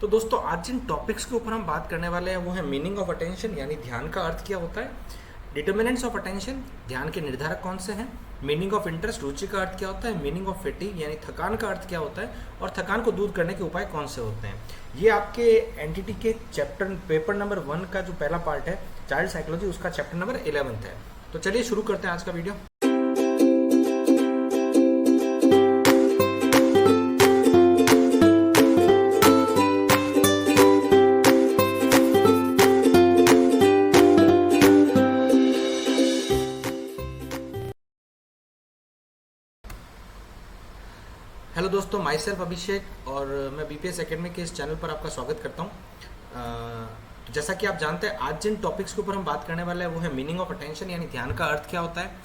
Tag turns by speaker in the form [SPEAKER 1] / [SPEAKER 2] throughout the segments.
[SPEAKER 1] तो दोस्तों आज जिन टॉपिक्स के ऊपर हम बात करने वाले हैं वो है मीनिंग ऑफ अटेंशन यानी ध्यान का अर्थ क्या होता है, डिटर्मिनेंट्स ऑफ अटेंशन ध्यान के निर्धारक कौन से हैं, मीनिंग ऑफ इंटरेस्ट रुचि का अर्थ क्या होता है, मीनिंग ऑफ फैटिग यानी थकान का अर्थ क्या होता है और थकान को दूर करने के उपाय कौन से होते हैं। ये आपके एनटीटी के चैप्टर पेपर नंबर 1 का जो पहला पार्ट है चाइल्ड साइकोलॉजी उसका चैप्टर नंबर 11 है। तो चलिए शुरू करते हैं आज का वीडियो। हेलो दोस्तों, माई सेल्फ अभिषेक और मैं बीपीएस एकेडमी के इस चैनल पर आपका स्वागत करता हूँ। जैसा कि आप जानते हैं आज जिन टॉपिक्स के ऊपर हम बात करने वाले हैं वो है मीनिंग ऑफ अटेंशन यानी ध्यान का अर्थ क्या होता है,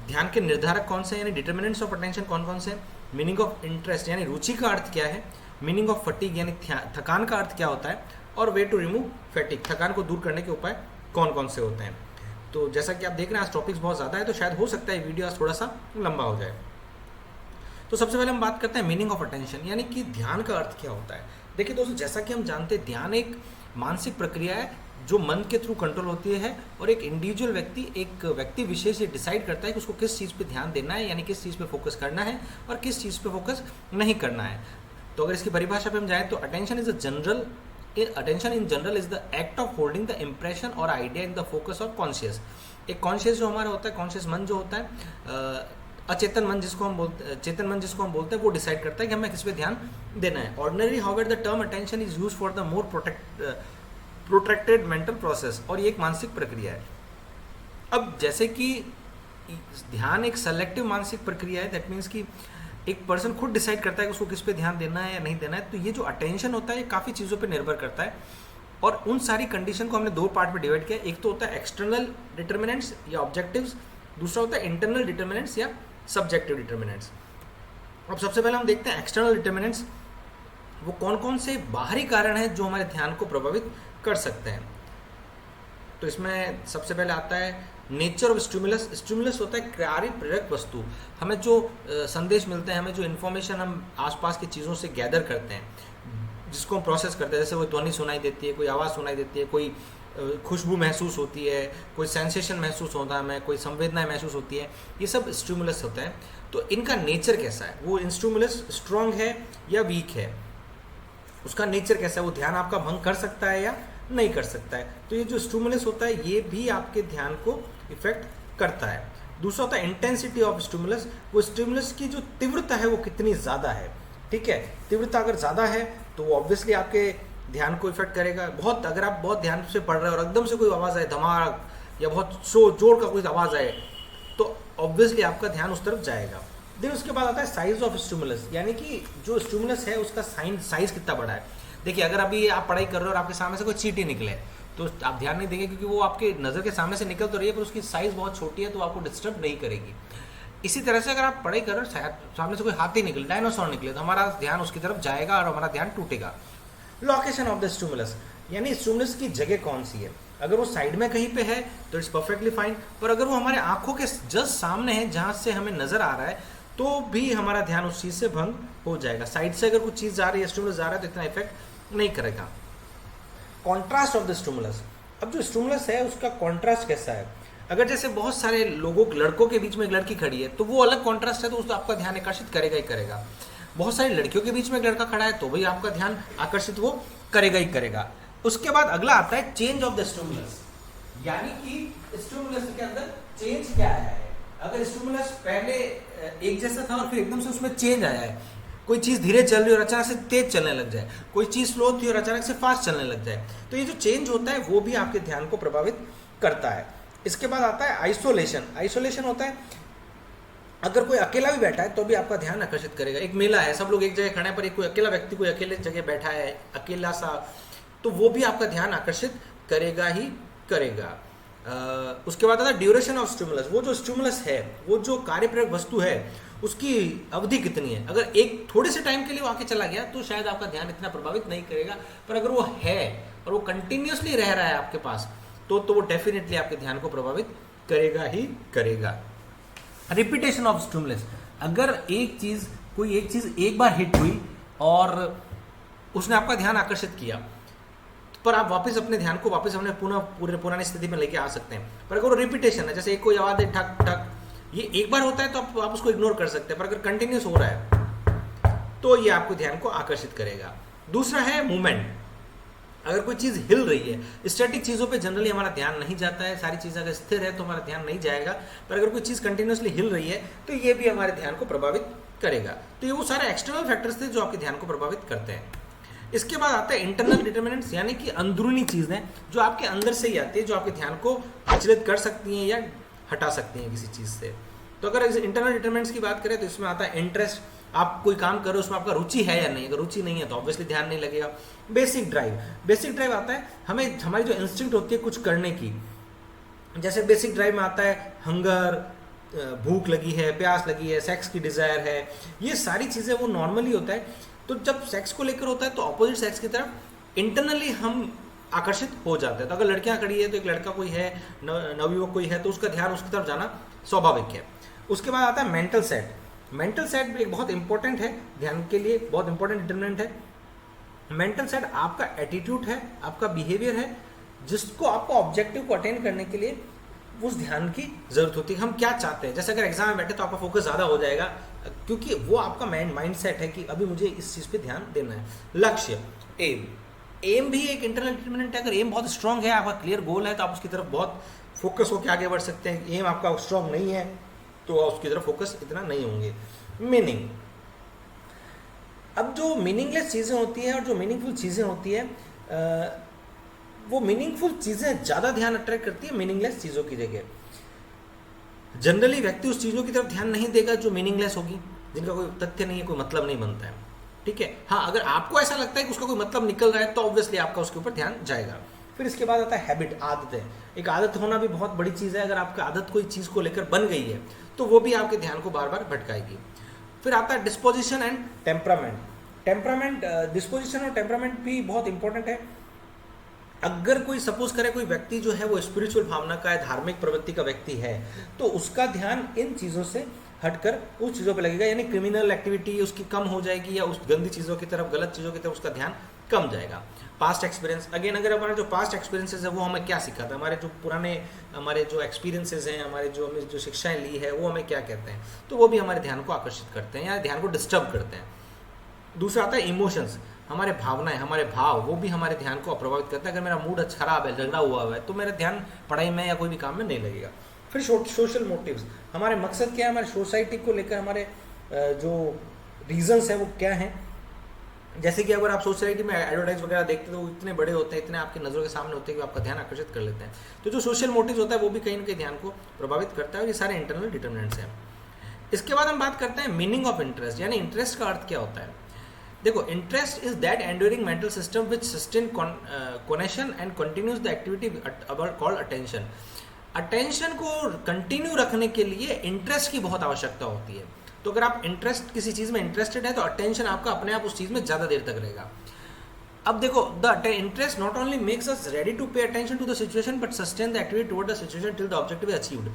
[SPEAKER 1] ध्यान के निर्धारक कौन से हैं यानी डिटर्मिनेंट्स ऑफ अटेंशन कौन कौन से, मीनिंग ऑफ इंटरेस्ट यानी रुचि का अर्थ क्या है, मीनिंग ऑफ फटीग यानी थकान का अर्थ क्या होता है और वे टू रिमूव फैटिग थकान को दूर करने के उपाय कौन कौन से होते हैं। तो जैसा कि आप देख रहे हैं आज टॉपिक्स बहुत ज़्यादा है तो शायद हो सकता है वीडियो आज थोड़ा सा लंबा हो जाए। तो सबसे पहले हम बात करते हैं मीनिंग ऑफ अटेंशन यानी कि ध्यान का अर्थ क्या होता है। देखिए दोस्तों, जैसा कि हम जानते हैं ध्यान एक मानसिक प्रक्रिया है जो मन के थ्रू कंट्रोल होती है और एक इंडिविजुअल व्यक्ति विशेष ये डिसाइड करता है कि उसको किस चीज़ पे ध्यान देना है यानी किस चीज़ पे फोकस करना है और किस चीज़ पे फोकस नहीं करना है। तो अगर इसकी परिभाषा पे हम जाएँ तो attention in general is the act of holding the impression और idea in the focus of conscious. एक कॉन्शियस जो हमारा होता है, कॉन्शियस मन जो होता है, चेतन मन जिसको हम बोलते हैं वो डिसाइड करता है कि हमें किस पे ध्यान देना है। Ordinary however the term attention is used for the more protracted mental process और ये एक मानसिक प्रक्रिया है। अब जैसे कि ध्यान एक सेलेक्टिव मानसिक प्रक्रिया है, दैट मीन्स कि एक पर्सन खुद डिसाइड करता है कि उसको किस पे ध्यान देना है या नहीं देना है। तो ये जो अटेंशन होता है ये काफ़ी चीज़ों पे निर्भर करता है और उन सारी कंडीशन को हमने दो पार्ट में डिवाइड किया। एक तो होता है एक्सटर्नल डिटर्मिनेंट्स या ऑब्जेक्टिव्स, दूसरा होता है इंटरनल डिटर्मिनेंट्स या सब्जेक्टिव डिटर्मिनेंट्स। अब सबसे पहले हम देखते हैं एक्सटर्नल डिटर्मिनेंट्स, वो कौन कौन से बाहरी कारण हैं जो हमारे ध्यान को प्रभावित कर सकते हैं। तो इसमें सबसे पहले आता है नेचर ऑफ स्टिमुलस। स्टिमुलस होता है कार्य प्रेरक वस्तु, हमें जो संदेश मिलते हैं, हमें जो इन्फॉर्मेशन हम आसपास की चीज़ों से गैदर करते हैं जिसको हम प्रोसेस करते हैं। जैसे कोई ध्वनि सुनाई देती है, कोई आवाज़ सुनाई देती है, कोई खुशबू महसूस होती है, कोई सेंसेशन महसूस होता है, हमें कोई संवेदनाएं महसूस होती है, ये सब स्टिमुलस होता है। तो इनका नेचर कैसा है, वो स्टिमुलस स्ट्रॉन्ग है या वीक है, उसका नेचर कैसा है, वो ध्यान आपका भंग कर सकता है या नहीं कर सकता है। तो ये जो स्टिमुलस होता है ये भी आपके ध्यान को इफेक्ट करता है। दूसरा होता है इंटेंसिटी ऑफ स्टिमुलस, वो स्टिमुलस की जो तीव्रता है वो कितनी ज़्यादा है। ठीक है, तीव्रता अगर ज़्यादा है तो वो ऑब्वियसली आपके ध्यान को इफेक्ट करेगा। बहुत अगर आप बहुत ध्यान से पढ़ रहे हो और एकदम से कोई आवाज़ आए, धमाक या बहुत जोर का कोई आवाज़ आए तो ऑब्वियसली आपका ध्यान उस तरफ जाएगा। देन उसके बाद आता है साइज ऑफ स्टिमुलस, यानी कि जो स्टिमुलस है उसका साइज कितना बड़ा है। देखिए अगर अभी आप पढ़ाई कर रहे हो और आपके सामने से कोई चींटी निकले तो आप ध्यान नहीं देंगे क्योंकि वो आपके नज़र के सामने से निकल तो रही है पर उसकी साइज़ बहुत छोटी है तो आपको डिस्टर्ब नहीं करेगी। इसी तरह से अगर आप पढ़ाई कर रहे हो, सामने से कोई हाथी निकले, डायनासोर निकले तो हमारा ध्यान उसकी तरफ जाएगा और हमारा ध्यान टूटेगा। लोकेशन ऑफ द स्टिमुलस यानी स्टिमुलस की जगह कौन सी है। अगर वो साइड में कहीं पे है तो इट्स परफेक्टली फाइन, पर अगर वो हमारे आंखों के जस्ट सामने है जहाँ से हमें नजर आ रहा है तो भी हमारा ध्यान उस चीज़ से भंग हो जाएगा। साइड से अगर कुछ चीज़ जा रही है, स्टिमुलस जा रहा है तो इतना इफेक्ट नहीं करेगा। कॉन्ट्रास्ट ऑफ द स्टिमुलस, अब जो स्टिमुलस है उसका कॉन्ट्रास्ट कैसा है। अगर जैसे बहुत सारे लड़कों के बीच में एक लड़की खड़ी है तो वो अलग कॉन्ट्रास्ट है तो उसको आपका ध्यान आकर्षित करेगा ही करेगा। बहुत सारी लड़कियों के बीच में एक लड़का खड़ा है तो भी आपका ध्यान आकर्षित वो करेगा ही करेगा। उसके बाद अगला आता है चेंज ऑफ द स्टिमुलस, यानी कि स्टिमुलस के अंदर चेंज क्या है। अगर स्टिमुलस पहले एक जैसा था और फिर एकदम से उसमें चेंज आया है, कोई चीज़ धीरे चल रही है और अचानक से तेज चलने लग जाए, कोई चीज़ स्लो थी और अचानक से फास्ट चलने लग जाए, तो ये जो चेंज होता है वो भी आपके ध्यान को प्रभावित करता है। इसके बाद आता है आइसोलेशन। आइसोलेशन होता है अगर कोई अकेला भी बैठा है तो भी आपका ध्यान आकर्षित करेगा। एक मेला है, सब लोग एक जगह खड़े हैं पर एक कोई अकेला व्यक्ति कोई अकेले जगह बैठा है अकेला सा, तो वो भी आपका ध्यान आकर्षित करेगा ही करेगा। उसके बाद आता है ड्यूरेशन ऑफ स्टिमुलस, वो जो स्टिमुलस है, वो जो कार्यप्रयोग वस्तु है उसकी अवधि कितनी है। अगर एक थोड़े से टाइम के लिए वो आके चला गया तो शायद आपका ध्यान इतना प्रभावित नहीं करेगा, पर अगर वो है और वो कंटिन्यूसली रह रहा है आपके पास तो वो डेफिनेटली आपके ध्यान को प्रभावित करेगा ही करेगा। रिपीटेशन ऑफ स्टिमुलस, अगर कोई एक चीज एक बार हिट हुई और उसने आपका ध्यान आकर्षित किया, पर आप वापस अपने ध्यान को वापस अपने पुरानी स्थिति में लेके आ सकते हैं। पर अगर वो रिपीटेशन है, जैसे एक कोई आवाज़ है ठक ठक, ये एक बार होता है तो आप उसको इग्नोर कर सकते हैं, पर अगर कंटिन्यूस हो रहा है तो ये आपको ध्यान को आकर्षित करेगा। दूसरा है मूवमेंट। अगर कोई चीज़ हिल रही है, स्टैटिक चीज़ों पे जनरली हमारा ध्यान नहीं जाता है, सारी चीज़ अगर स्थिर है तो हमारा ध्यान नहीं जाएगा, पर अगर कोई चीज़ कंटिन्यूसली हिल रही है तो ये भी हमारे ध्यान को प्रभावित करेगा। तो ये वो सारे एक्सटर्नल फैक्टर्स थे जो आपके ध्यान को प्रभावित करते हैं। इसके बाद आता है इंटरनल डिटर्मिनेंट्स, यानी कि अंदरूनी चीज़ें जो आपके अंदर से ही आती है, जो आपके ध्यान को विचलित कर सकती हैं या हटा सकती हैं किसी चीज़ से। तो अगर इंटरनल डिटर्मिनेंट्स की बात करें तो इसमें आता है इंटरेस्ट, आप कोई काम कर रहे हो उसमें आपका रुचि है या नहीं, अगर रुचि नहीं है तो ऑब्वियसली ध्यान नहीं लगेगा। बेसिक ड्राइव आता है हमें, हमारी जो इंस्टिंक्ट होती है कुछ करने की, जैसे बेसिक ड्राइव में आता है हंगर, भूख लगी है, प्यास लगी है, सेक्स की डिज़ायर है, ये सारी चीज़ें वो नॉर्मली होता है। तो जब सेक्स को लेकर होता है तो अपोजिट सेक्स की तरफ इंटरनली हम आकर्षित हो जाते हैं। तो अगर लड़कियां खड़ी है तो एक लड़का कोई है, नवयुवक कोई है, तो उसका ध्यान उसकी तरफ जाना स्वाभाविक है। उसके बाद आता है मेंटल सेट। मेंटल सेट भी एक बहुत इंपॉर्टेंट है ध्यान के लिए, बहुत इंपॉर्टेंट डिटर्मिनेंट है। मेंटल सेट आपका एटीट्यूड है, आपका बिहेवियर है, जिसको आपको ऑब्जेक्टिव को अटेन करने के लिए उस ध्यान की जरूरत होती है। हम क्या चाहते हैं, जैसे अगर एग्जाम में बैठे तो आपका फोकस ज़्यादा हो जाएगा, क्योंकि वो आपका माइंड सेट है कि अभी मुझे इस चीज़ पे ध्यान देना है। लक्ष्य, एम भी एक इंटरनल डिटर्मिनेंट है। अगर एम बहुत स्ट्रांग है, आपका क्लियर गोल है, तो आप उसकी तरफ बहुत फोकस होकर आगे बढ़ सकते हैं। एम आपका स्ट्रांग नहीं है तो उसकी तरफ फोकस इतना नहीं होंगे। मीनिंग, अब जो मीनिंगलेस चीज़ें होती हैं और जो मीनिंगफुल चीज़ें होती है, वो मीनिंगफुल चीज़ें ज़्यादा ध्यान अट्रैक्ट करती है मीनिंगलेस चीज़ों की जगह। जनरली व्यक्ति उस चीज़ों की तरफ ध्यान नहीं देगा जो मीनिंगलेस होगी, जिनका कोई तथ्य नहीं है, कोई मतलब नहीं बनता है। ठीक है, हाँ, अगर आपको ऐसा लगता है कि उसका कोई मतलब निकल रहा है तो ऑब्वियसली आपका उसके ऊपर ध्यान जाएगा। फिर इसके बाद आता है हैबिट, आदतें। एक आदत होना भी बहुत बड़ी चीज़ है। अगर आपका आदत कोई चीज़ को लेकर बन गई है तो वो भी आपके ध्यान को बार बार भटकाएगी। फिर आता है डिस्पोजिशन एंड टेम्परामेंट। डिस्पोजिशन और टेम्परामेंट भी बहुत इंपॉर्टेंट है। अगर कोई सपोज करे कोई व्यक्ति जो है वो स्पिरिचुअल भावना का है, धार्मिक प्रवृत्ति का व्यक्ति है, तो उसका ध्यान इन चीज़ों से हटकर उस चीज़ों पे लगेगा, यानी क्रिमिनल एक्टिविटी उसकी कम हो जाएगी, या उस गंदी चीज़ों की तरफ, गलत चीज़ों की तरफ उसका ध्यान कम जाएगा। पास्ट एक्सपीरियंस, अगेन अगर हमारे जो पास्ट एक्सपीरियंसेस है वो हमें क्या सिखाता है, हमारे जो पुराने हमारे जो एक्सपीरियंसेस हैं, हमारे जो हमने जो शिक्षाएं ली है वो हमें क्या कहते हैं, तो वो भी हमारे ध्यान को आकर्षित करते हैं या ध्यान को डिस्टर्ब करते हैं। दूसरा आता है इमोशंस, हमारे भावनाएं, हमारे भाव, वो भी हमारे ध्यान को प्रभावित करता है। अगर मेरा मूड खराब है, झगड़ा हुआ है, तो मेरा ध्यान पढ़ाई में या कोई भी काम में नहीं लगेगा। फिर सोशल मोटिव्स, हमारे मकसद क्या है, हमारे सोसाइटी को लेकर हमारे जो रीजंस हैं वो क्या हैं। जैसे कि अगर आप सोसाइटी में एडवर्टाइज वगैरह देखते हो तो इतने बड़े होते हैं, इतने आपकी नज़रों के सामने होते हैं कि आपका ध्यान आकर्षित कर लेते हैं। तो जो सोशल मोटिव्स होता है वो भी कहीं ना कहीं ध्यान को प्रभावित करता है, और ये सारे इंटरनल डिटर्मिनेंट्स हैं। इसके बाद हम बात करते हैं मीनिंग ऑफ इंटरेस्ट, यानी इंटरेस्ट का अर्थ क्या होता है। देखो, interest is that enduring mental system which sustain connection and continues the activity called attention. Attention को कंटिन्यू रखने के लिए इंटरेस्ट की बहुत आवश्यकता होती है। तो अगर आप इंटरेस्ट किसी चीज़ में इंटरेस्टेड है तो अटेंशन आपका अपने आप उस चीज़ में ज़्यादा देर तक रहेगा। अब देखो, the interest not only makes us ready to pay attention to the situation but sustain the activity toward the situation till the objective is achieved.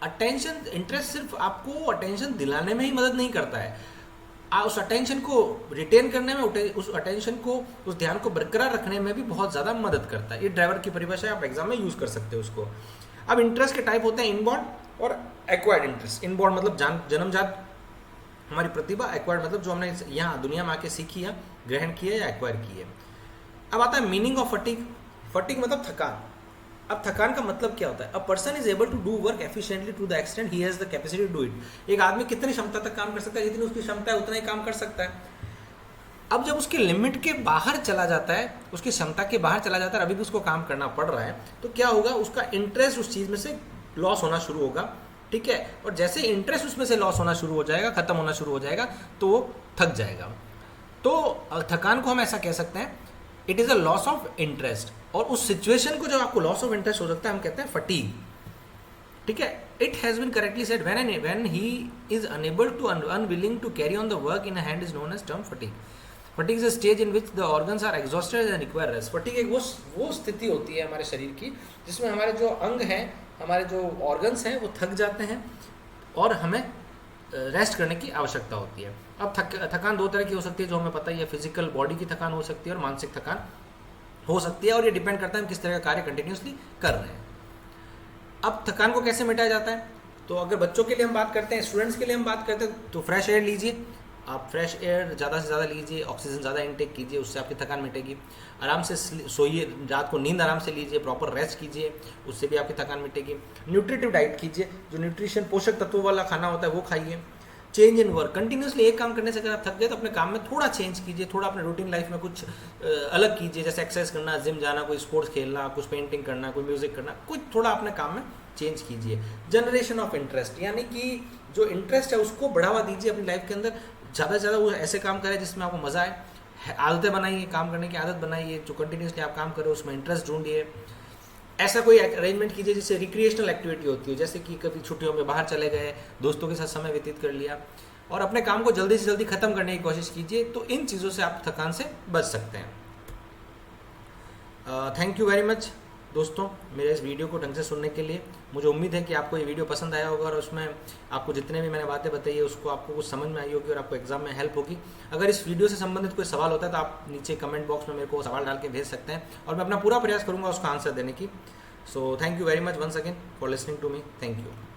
[SPEAKER 1] Attention, interest सिर्फ आपको अटेंशन दिलाने में ही मदद नहीं करता है, उस अटेंशन को रिटेन करने में, उस अटेंशन को, उस ध्यान को बरकरार रखने में भी बहुत ज़्यादा मदद करता है। ये ड्राइवर की परिभाषा है, आप एग्जाम में यूज़ कर सकते हो उसको। अब इंटरेस्ट के टाइप होते हैं इनबॉर्न और एक्वायर्ड इंटरेस्ट। इनबॉर्न मतलब जन्मजात हमारी प्रतिभा, एक्वायर्ड मतलब जो हमने यहाँ दुनिया में आके सीखी है, ग्रहण की है या एक्वायर की है। अब आता है मीनिंग ऑफ फटीग। फटीग मतलब थकान। अब थकान का मतलब क्या होता है, a person is able to do work efficiently to the extent he has the capacity to do it. एक आदमी कितनी क्षमता तक काम कर सकता है, जितनी उसकी क्षमता है उतना ही काम कर सकता है। अब जब उसके लिमिट के बाहर चला जाता है, उसकी क्षमता के बाहर चला जाता है, अभी भी उसको काम करना पड़ रहा है, तो क्या होगा, उसका इंटरेस्ट उस चीज़ में से लॉस होना शुरू होगा। ठीक है, और जैसे इंटरेस्ट उसमें से लॉस होना शुरू हो जाएगा, खत्म होना शुरू हो जाएगा, तो वो थक जाएगा। तो थकान को हम ऐसा कह सकते हैं, it is a loss of interest. और उस सिचुएशन को जब आपको लॉस ऑफ इंटरेस्ट हो सकता है, हम कहते हैं फटीग। ठीक है, it has been correctly said, when he is unable to unwilling to carry on the work in a hand is known as term fatigue. Fatigue is a stage in which the organs are exhausted and require rest. Fatigue एक वो स्थिति होती है हमारे शरीर की जिसमें हमारे जो अंग हैं, हमारे जो ऑर्गन्स हैं वो थक जाते हैं और हमें रेस्ट करने की आवश्यकता होती है। अब थकान दो तरह की हो सकती है, जो हमें पता ही है, फिजिकल बॉडी की थकान हो सकती है और मानसिक थकान हो सकती है, और ये डिपेंड करता है हम किस तरह का कार्य कंटिन्यूसली कर रहे हैं। अब थकान को कैसे मिटाया जाता है, तो अगर बच्चों के लिए हम बात करते हैं, स्टूडेंट्स के लिए हम बात करते हैं, तो फ्रेश एयर लीजिए। आप फ्रेश एयर ज़्यादा से ज़्यादा लीजिए, ऑक्सीजन ज़्यादा इनटेक कीजिए, उससे आपकी थकान मिटेगी। आराम से सोइए, रात को नींद आराम से लीजिए, प्रॉपर रेस्ट कीजिए, उससे भी आपकी थकान मिटेगी। न्यूट्रिटिव डाइट कीजिए, जो न्यूट्रिशन पोषक तत्वों वाला खाना होता है वो खाइए। चेंज इन वर्क, कंटिन्यूसली एक काम करने से अगर आप थक गए तो अपने काम में थोड़ा चेंज कीजिए, थोड़ा अपने रूटीन लाइफ में कुछ अलग कीजिए, जैसे एक्सरसाइज करना, जिम जाना, कोई स्पोर्ट्स खेलना, कुछ पेंटिंग करना, कोई म्यूजिक करना, कुछ थोड़ा अपने काम में चेंज कीजिए। जनरेशन ऑफ इंटरेस्ट, यानी कि जो इंटरेस्ट है उसको बढ़ावा दीजिए अपनी लाइफ के अंदर। ज़्यादा से ज़्यादा वो ऐसे काम करें जिसमें आपको मज़ा आए। आदतें बनाइए, काम करने की आदत बनाइए, जो कंटिन्यूसली आप काम करें उसमें इंटरेस्ट ढूंढिए। ऐसा कोई अरेंजमेंट कीजिए जिससे रिक्रिएशनल एक्टिविटी होती हो, जैसे कि कभी छुट्टियों में बाहर चले गए, दोस्तों के साथ समय व्यतीत कर लिया, और अपने काम को जल्दी से जल्दी खत्म करने की कोशिश कीजिए। तो इन चीज़ों से आप थकान से बच सकते हैं। थैंक यू वेरी मच दोस्तों, मेरे इस वीडियो को ढंग से सुनने के लिए। मुझे उम्मीद है कि आपको ये वीडियो पसंद आया होगा और उसमें आपको जितने भी मैंने बातें बताई है उसको आपको कुछ समझ में आई होगी और आपको एग्जाम में हेल्प होगी। अगर इस वीडियो से संबंधित कोई सवाल होता है तो आप नीचे कमेंट बॉक्स में मेरे को सवाल डाल के भेज सकते हैं और मैं अपना पूरा प्रयास करूँगा उसका आंसर देने की। So thank you very much once again for listening to me. Thank you.